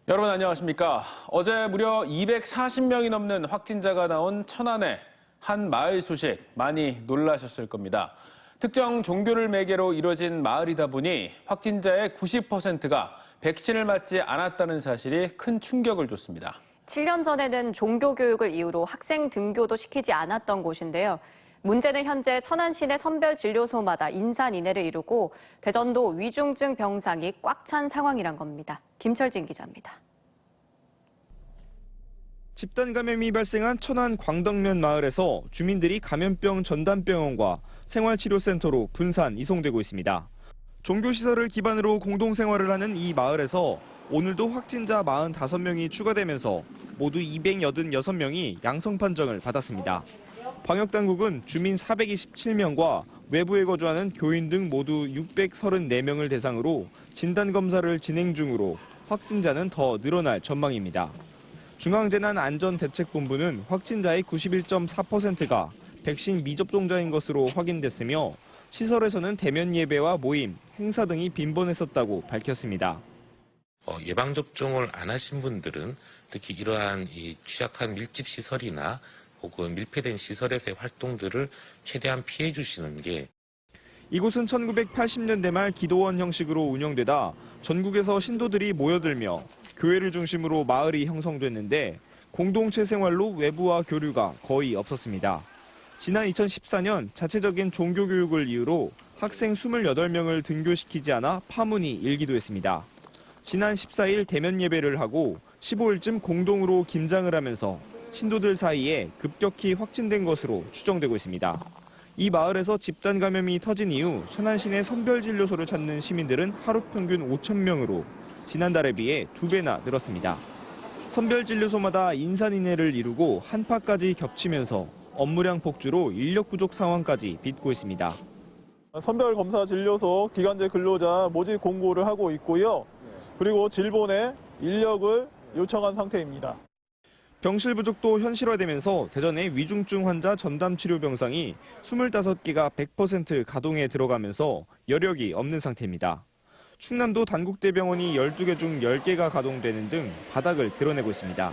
여러분 안녕하십니까? 어제 무려 240명이 넘는 확진자가 나온 천안의 한 마을 소식 많이 놀라셨을 겁니다. 특정 종교를 매개로 이뤄진 마을이다 보니 확진자의 90%가 백신을 맞지 않았다는 사실이 큰 충격을 줬습니다. 7년 전에는 종교 교육을 이유로 학생 등교도 시키지 않았던 곳인데요. 문제는 현재 천안 시내 선별진료소마다 인산인해를 이루고 대전도 위중증 병상이 꽉 찬 상황이란 겁니다. 김철진 기자입니다. 집단 감염이 발생한 천안 광덕면 마을에서 주민들이 감염병 전담병원과 생활치료센터로 분산 이송되고 있습니다. 종교시설을 기반으로 공동생활을 하는 이 마을에서 오늘도 확진자 45명이 추가되면서 모두 286명이 양성 판정을 받았습니다. 방역당국은 주민 427명과 외부에 거주하는 교인 등 모두 634명을 대상으로 진단검사를 진행 중으로 확진자는 더 늘어날 전망입니다. 중앙재난안전대책본부는 확진자의 91.4%가 백신 미접종자인 것으로 확인됐으며 시설에서는 대면 예배와 모임, 행사 등이 빈번했었다고 밝혔습니다. 예방접종을 안 하신 분들은 특히 이러한 취약한 밀집 시설이나 혹은 밀폐된 시설에서의 활동들을 최대한 피해 주시는 게. 이곳은 1980년대 말 기도원 형식으로 운영되다 전국에서 신도들이 모여들며 교회를 중심으로 마을이 형성됐는데 공동체 생활로 외부와 교류가 거의 없었습니다. 지난 2014년 자체적인 종교교육을 이유로 학생 28명을 등교시키지 않아 파문이 일기도 했습니다. 지난 14일 대면 예배를 하고 15일쯤 공동으로 김장을 하면서 신도들 사이에 급격히 확진된 것으로 추정되고 있습니다. 이 마을에서 집단 감염이 터진 이후 천안 시내 선별진료소를 찾는 시민들은 하루 평균 5,000명으로 지난달에 비해 2배나 늘었습니다. 선별진료소마다 인산인해를 이루고 한파까지 겹치면서 업무량 폭주로 인력 부족 상황까지 빚고 있습니다. 선별검사진료소 기간제 근로자 모집 공고를 하고 있고요. 그리고 질본에 인력을 요청한 상태입니다. 병실 부족도 현실화되면서 대전의 위중증 환자 전담 치료 병상이 25개가 100% 가동에 들어가면서 여력이 없는 상태입니다. 충남도 단국대병원이 12개 중 10개가 가동되는 등 바닥을 드러내고 있습니다.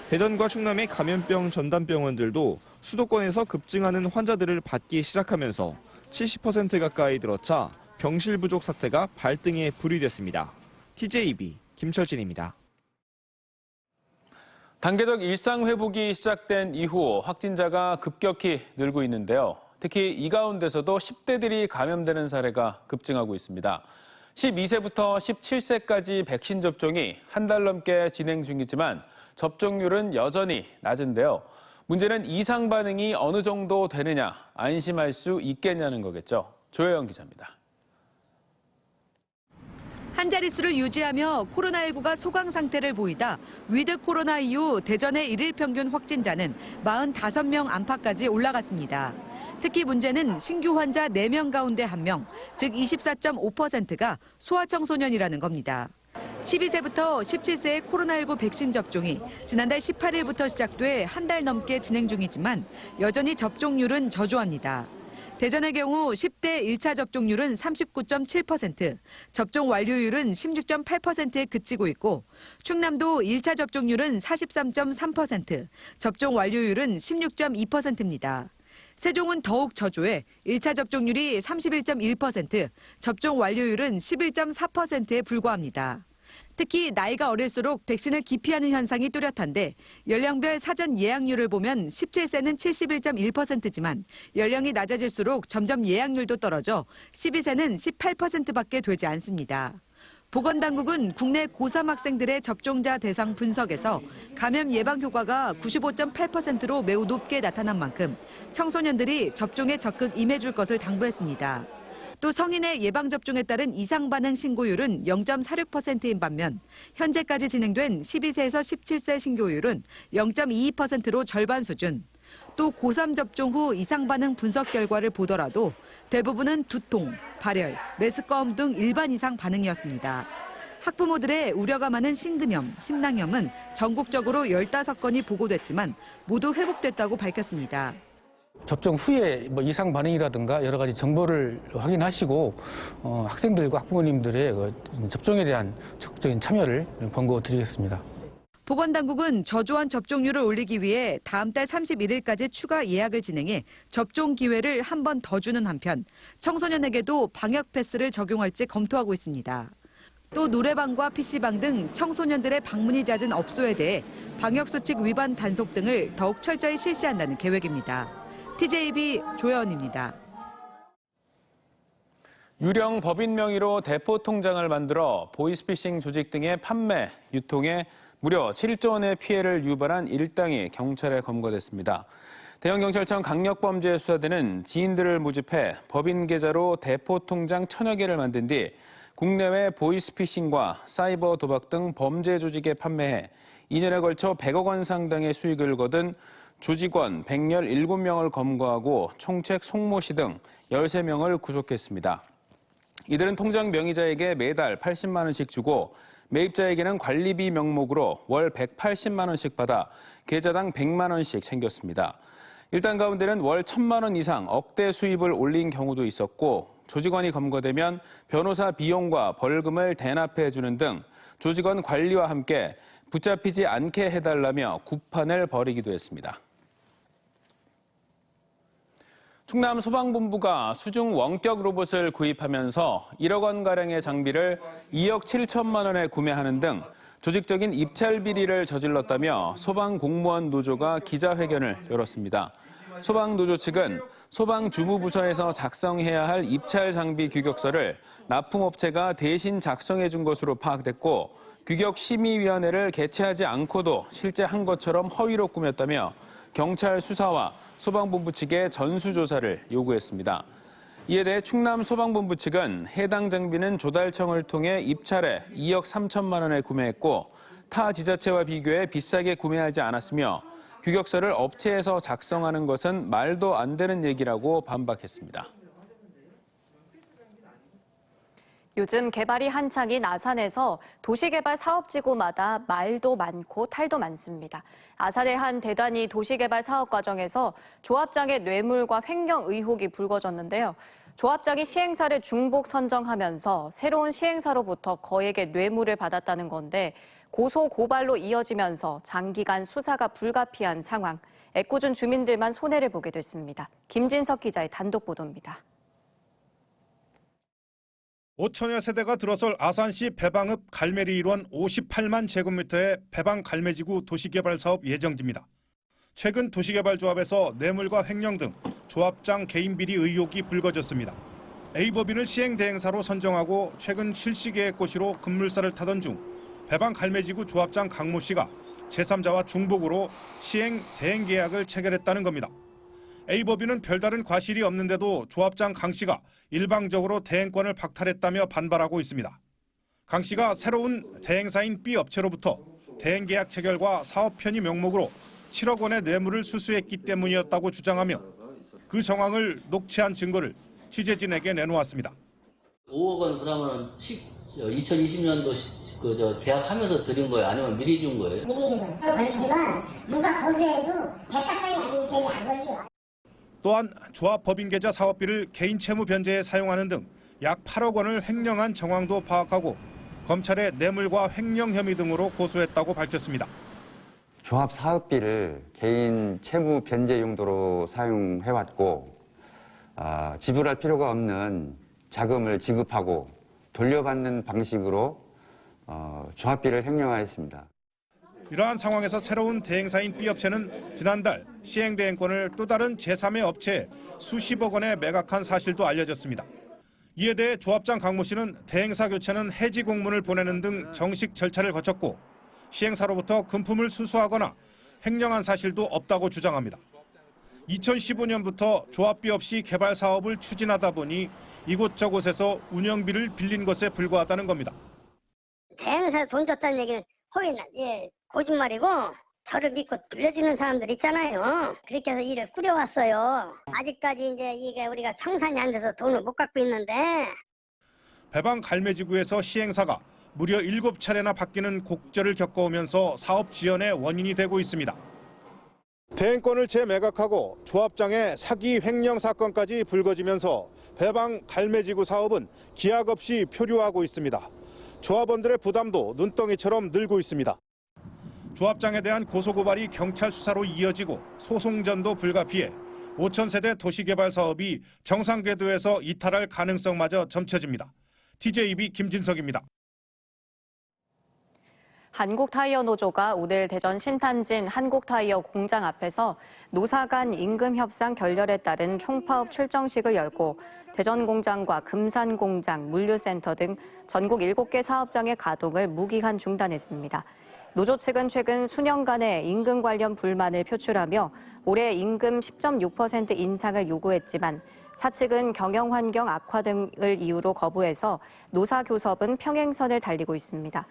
대전과 충남의 감염병 전담병원들도 수도권에서 급증하는 환자들을 받기 시작하면서 70% 가까이 들어차 병실 부족 사태가 발등에 불이 됐습니다. TJB 김철진입니다. 단계적 일상 회복이 시작된 이후 확진자가 급격히 늘고 있는데요. 특히 이 가운데서도 10대들이 감염되는 사례가 급증하고 있습니다. 12세부터 17세까지 백신 접종이 한 달 넘게 진행 중이지만 접종률은 여전히 낮은데요. 문제는 이상 반응이 어느 정도 되느냐, 안심할 수 있겠냐는 거겠죠. 조혜영 기자입니다. 한 자릿수를 유지하며 코로나19가 소강 상태를 보이다 위드 코로나 이후 대전의 일일 평균 확진자는 45명 안팎까지 올라갔습니다. 특히 문제는 신규 환자 4명 가운데 1명, 즉 24.5%가 소아청소년이라는 겁니다. 12세부터 17세의 코로나19 백신 접종이 지난달 18일부터 시작돼 한 달 넘게 진행 중이지만 여전히 접종률은 저조합니다. 대전의 경우 10대 1차 접종률은 39.7%, 접종 완료율은 16.8%에 그치고 있고 충남도 1차 접종률은 43.3%, 접종 완료율은 16.2%입니다. 세종은 더욱 저조해 1차 접종률이 31.1%, 접종 완료율은 11.4%에 불과합니다. 특히 나이가 어릴수록 백신을 기피하는 현상이 뚜렷한데 연령별 사전 예약률을 보면 17세는 71.1%지만 연령이 낮아질수록 점점 예약률도 떨어져 12세는 18%밖에 되지 않습니다. 보건당국은 국내 고3 학생들의 접종자 대상 분석에서 감염 예방 효과가 95.8%로 매우 높게 나타난 만큼 청소년들이 접종에 적극 임해줄 것을 당부했습니다. 또 성인의 예방접종에 따른 이상 반응 신고율은 0.46%인 반면 현재까지 진행된 12세에서 17세 신고율은 0.22%로 절반 수준. 또 고3 접종 후 이상 반응 분석 결과를 보더라도 대부분은 두통, 발열, 메스꺼움 등 일반 이상 반응이었습니다. 학부모들의 우려가 많은 심근염, 심낭염은 전국적으로 15건이 보고됐지만 모두 회복됐다고 밝혔습니다. 접종 후에 뭐 이상 반응이라든가 여러 가지 정보를 확인하시고 학생들과 학부모님들의 접종에 대한 적극적인 참여를 권고드리겠습니다. 보건당국은 저조한 접종률을 올리기 위해 다음 달 31일까지 추가 예약을 진행해 접종 기회를 한 번 더 주는 한편 청소년에게도 방역 패스를 적용할지 검토하고 있습니다. 또 노래방과 PC방 등 청소년들의 방문이 잦은 업소에 대해 방역수칙 위반 단속 등을 더욱 철저히 실시한다는 계획입니다. TJB 조여원입니다. 유령 법인 명의로 대포 통장을 만들어 보이스피싱 조직 등의 판매, 유통에 무려 7조 원의 피해를 유발한 일당이 경찰에 검거됐습니다. 대형경찰청 강력범죄수사대는 지인들을 모집해 법인 계좌로 대포 통장 1000여 개를 만든 뒤 국내외 보이스피싱과 사이버 도박 등 범죄 조직에 판매해 2년에 걸쳐 100억 원 상당의 수익을 거둔 조직원 117명을 검거하고 총책 송모 씨 등 13명을 구속했습니다. 이들은 통장 명의자에게 매달 80만 원씩 주고 매입자에게는 관리비 명목으로 월 180만 원씩 받아 계좌당 100만 원씩 챙겼습니다. 일단 가운데는 월 1000만 원 이상 억대 수입을 올린 경우도 있었고 조직원이 검거되면 변호사 비용과 벌금을 대납해 주는 등 조직원 관리와 함께 붙잡히지 않게 해달라며 구판을 벌이기도 했습니다. 충남 소방본부가 수중 원격 로봇을 구입하면서 1억 원가량의 장비를 2억 7천만 원에 구매하는 등 조직적인 입찰 비리를 저질렀다며 소방공무원 노조가 기자회견을 열었습니다. 소방노조 측은 소방주무부서에서 작성해야 할 입찰 장비 규격서를 납품업체가 대신 작성해 준 것으로 파악됐고 규격심의위원회를 개최하지 않고도 실제 한 것처럼 허위로 꾸몄다며 경찰 수사와 소방본부 측에 전수조사를 요구했습니다. 이에 대해 충남소방본부 측은 해당 장비는 조달청을 통해 입찰해 2억 3천만 원에 구매했고 타 지자체와 비교해 비싸게 구매하지 않았으며 규격서를 업체에서 작성하는 것은 말도 안 되는 얘기라고 반박했습니다. 요즘 개발이 한창인 아산에서 도시개발 사업지구마다 말도 많고 탈도 많습니다. 아산의 한 대단위 도시개발 사업 과정에서 조합장의 뇌물과 횡령 의혹이 불거졌는데요. 조합장이 시행사를 중복 선정하면서 새로운 시행사로부터 거액의 뇌물을 받았다는 건데 고소 고발로 이어지면서 장기간 수사가 불가피한 상황. 애꿎은 주민들만 손해를 보게 됐습니다. 김진석 기자의 단독 보도입니다. 5천여 세대가 들어설 아산시 배방읍 갈매리 1원 58만 제곱미터의 배방 갈매지구 도시개발 사업 예정지입니다. 최근 도시개발조합에서 뇌물과 횡령 등 조합장 개인 비리 의혹이 불거졌습니다. A법인을 시행대행사로 선정하고 최근 실시계획고시로 급물살을 타던 중 배방 갈매지구 조합장 강모 씨가 제3자와 중복으로 시행 대행 계약을 체결했다는 겁니다. A법인은 별다른 과실이 없는데도 조합장 강 씨가 일방적으로 대행권을 박탈했다며 반발하고 있습니다. 강 씨가 새로운 대행사인 B 업체로부터 대행 계약 체결과 사업 편의 명목으로 7억 원의 뇌물을 수수했기 때문이었다고 주장하며 그 정황을 녹취한 증거를 취재진에게 내놓았습니다. 5억 원 그러면 2020년도 계약하면서 드린 거예요? 아니면 미리 준 거예요? 미리 준 거예요. 걸리지만 누가 고소해도 대가성이 아니기 때문에 안 걸려요. 또한 조합 법인 계좌 사업비를 개인 채무 변제에 사용하는 등 약 8억 원을 횡령한 정황도 파악하고 검찰에 뇌물과 횡령 혐의 등으로 고소했다고 밝혔습니다. 조합 사업비를 개인 채무 변제 용도로 사용해왔고 지불할 필요가 없는 자금을 지급하고 돌려받는 방식으로 조합비를 횡령하였습니다. 이러한 상황에서 새로운 대행사인 B업체는 지난달 시행대행권을 또 다른 제3의 업체에 수십억 원에 매각한 사실도 알려졌습니다. 이에 대해 조합장 강모 씨는 대행사 교체는 해지 공문을 보내는 등 정식 절차를 거쳤고 시행사로부터 금품을 수수하거나 횡령한 사실도 없다고 주장합니다. 2015년부터 조합비 없이 개발 사업을 추진하다 보니 이곳저곳에서 운영비를 빌린 것에 불과하다는 겁니다. 대행사에 돈 줬다는 얘기는 거짓말이고 저를 믿고 빌려주는 사람들 있잖아요. 그렇게 해서 일을 꾸려왔어요. 아직까지 이게 우리가 청산이 안 돼서 돈을 못 갖고 있는데. 배방 갈매지구에서 시행사가 무려 7차례나 바뀌는 곡절을 겪어오면서 사업 지연의 원인이 되고 있습니다. 대행권을 재매각하고 조합장의 사기 횡령 사건까지 불거지면서 배방 갈매지구 사업은 기약 없이 표류하고 있습니다. 조합원들의 부담도 눈덩이처럼 늘고 있습니다. 조합장에 대한 고소고발이 경찰 수사로 이어지고 소송전도 불가피해 5,000세대 도시개발 사업이 정상궤도에서 이탈할 가능성마저 점쳐집니다. TJB 김진석입니다. 한국타이어 노조가 오늘 대전 신탄진 한국타이어 공장 앞에서 노사 간 임금 협상 결렬에 따른 총파업 출정식을 열고 대전 공장과 금산 공장, 물류센터 등 전국 7개 사업장의 가동을 무기한 중단했습니다. 노조 측은 최근 수년간의 임금 관련 불만을 표출하며 올해 임금 10.6% 인상을 요구했지만 사측은 경영 환경 악화 등을 이유로 거부해서 노사 교섭은 평행선을 달리고 있습니다.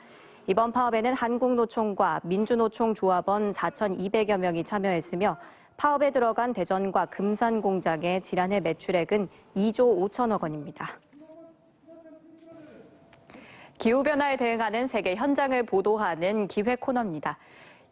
이번 파업에는 한국노총과 민주노총 조합원 4,200여 명이 참여했으며 파업에 들어간 대전과 금산 공장의 지난해 매출액은 2조 5천억 원입니다. 기후변화에 대응하는 세계 현장을 보도하는 기회 코너입니다.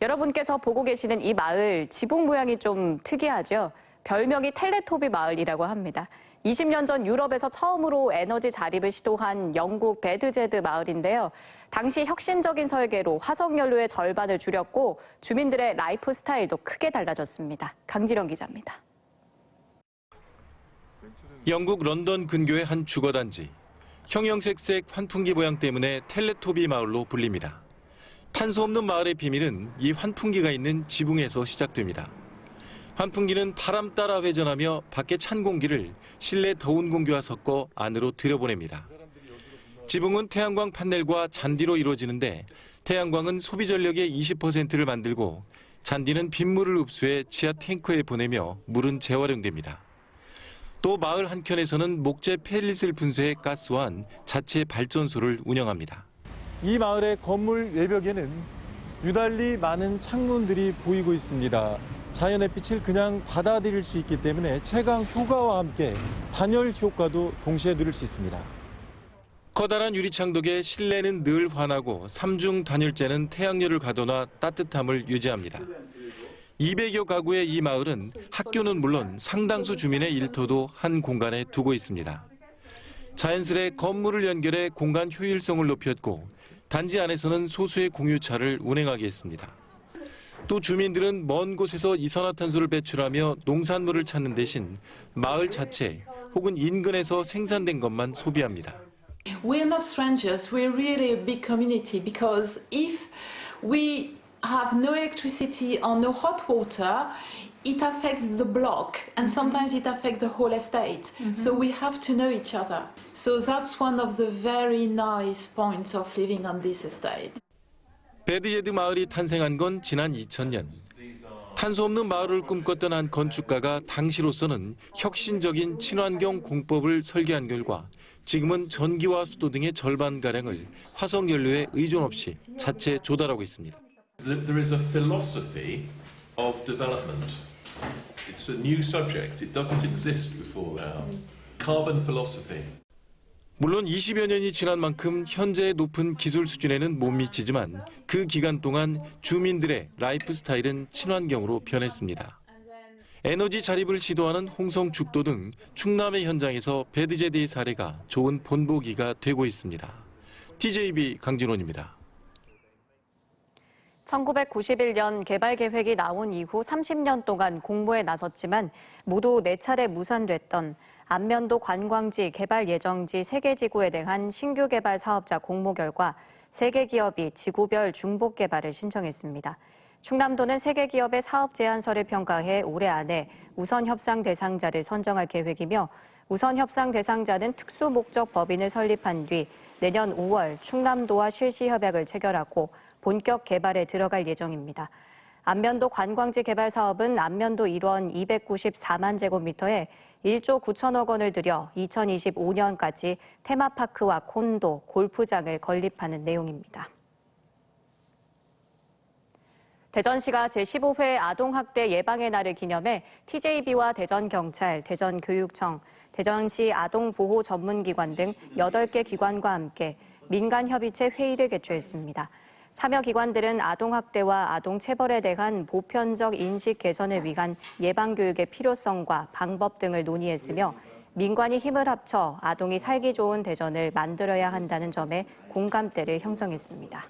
여러분께서 보고 계시는 이 마을, 지붕 모양이 좀 특이하죠? 별명이 텔레토비 마을이라고 합니다. 20년 전 유럽에서 처음으로 에너지 자립을 시도한 영국 베드제드 마을인데요. 당시 혁신적인 설계로 화석연료의 절반을 줄였고 주민들의 라이프 스타일도 크게 달라졌습니다. 강지령 기자입니다. 영국 런던 근교의 한 주거단지. 형형색색 환풍기 모양 때문에 텔레토비 마을로 불립니다. 탄소 없는 마을의 비밀은 이 환풍기가 있는 지붕에서 시작됩니다. 환풍기는 바람 따라 회전하며 밖의 찬 공기를 실내 더운 공기와 섞어 안으로 들여보냅니다. 지붕은 태양광 판넬과 잔디로 이루어지는데 태양광은 소비 전력의 20%를 만들고 잔디는 빗물을 흡수해 지하 탱크에 보내며 물은 재활용됩니다. 또 마을 한켠에서는 목재 펠릿을 분쇄해 가스화한 자체 발전소를 운영합니다. 이 마을의 건물 외벽에는 유달리 많은 창문들이 보이고 있습니다. 자연의 빛을 그냥 받아들일 수 있기 때문에 채광 효과와 함께 단열 효과도 동시에 누릴 수 있습니다. 커다란 유리창 덕에 실내는 늘 환하고 삼중 단열재는 태양열을 가둬놔 따뜻함을 유지합니다. 200여 가구의 이 마을은 학교는 물론 상당수 주민의 일터도 한 공간에 두고 있습니다. 자연스레 건물을 연결해 공간 효율성을 높였고 단지 안에서는 소수의 공유차를 운행하게 했습니다. 또 주민들은 먼 곳에서 이산화탄소를 배출하며 농산물을 찾는 대신 마을 자체 혹은 인근에서 생산된 것만 소비합니다. We are not strangers. We're really a big community because if we have no electricity or no hot water, it affects the block and sometimes it affects the whole estate. So we have to know each other. So that's one of the very nice points of living on this estate. 베드제드 마을이 탄생한 건 지난 2000년. 탄소 없는 마을을 꿈꿨던 한 건축가가 당시로서는 혁신적인 친환경 공법을 설계한 결과 지금은 전기와 수도 등의 절반가량을 화석연료에 의존 없이 자체 조달하고 있습니다. There is a philosophy of development. It's a new subject. It doesn't exist before now. Carbon philosophy. 물론 20여 년이 지난 만큼 현재의 높은 기술 수준에는 못 미치지만 그 기간 동안 주민들의 라이프 스타일은 친환경으로 변했습니다. 에너지 자립을 시도하는 홍성죽도 등 충남의 현장에서 베드제드의 사례가 좋은 본보기가 되고 있습니다. TJB 강진원입니다. 1991년 개발 계획이 나온 이후 30년 동안 공모에 나섰지만 모두 4차례 무산됐던 안면도 관광지 개발 예정지 3개 지구에 대한 신규 개발 사업자 공모 결과 3개 기업이 지구별 중복 개발을 신청했습니다. 충남도는 3개 기업의 사업 제안서를 평가해 올해 안에 우선 협상 대상자를 선정할 계획이며 우선 협상 대상자는 특수 목적 법인을 설립한 뒤 내년 5월 충남도와 실시 협약을 체결하고 본격 개발에 들어갈 예정입니다. 안면도 관광지 개발 사업은 안면도 일원 294만 제곱미터에 1조 9천억 원을 들여 2025년까지 테마파크와 콘도, 골프장을 건립하는 내용입니다. 대전시가 제15회 아동학대 예방의 날을 기념해 TJB와 대전경찰, 대전교육청, 대전시 아동보호 전문기관 등 8개 기관과 함께 민간협의체 회의를 개최했습니다. 참여기관들은 아동학대와 아동체벌에 대한 보편적 인식 개선을 위한 예방교육의 필요성과 방법 등을 논의했으며 민관이 힘을 합쳐 아동이 살기 좋은 대전을 만들어야 한다는 점에 공감대를 형성했습니다.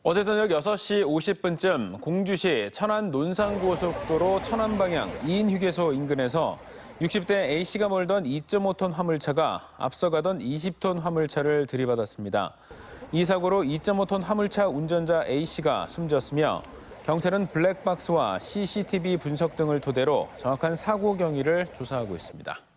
어제 저녁 6시 50분쯤 공주시 천안 논산고속도로 천안 방향 2인 휴게소 인근에서 60대 A씨가 몰던 2.5톤 화물차가 앞서가던 20톤 화물차를 들이받았습니다. 이 사고로 2.5톤 화물차 운전자 A씨가 숨졌으며 경찰은 블랙박스와 CCTV 분석 등을 토대로 정확한 사고 경위를 조사하고 있습니다.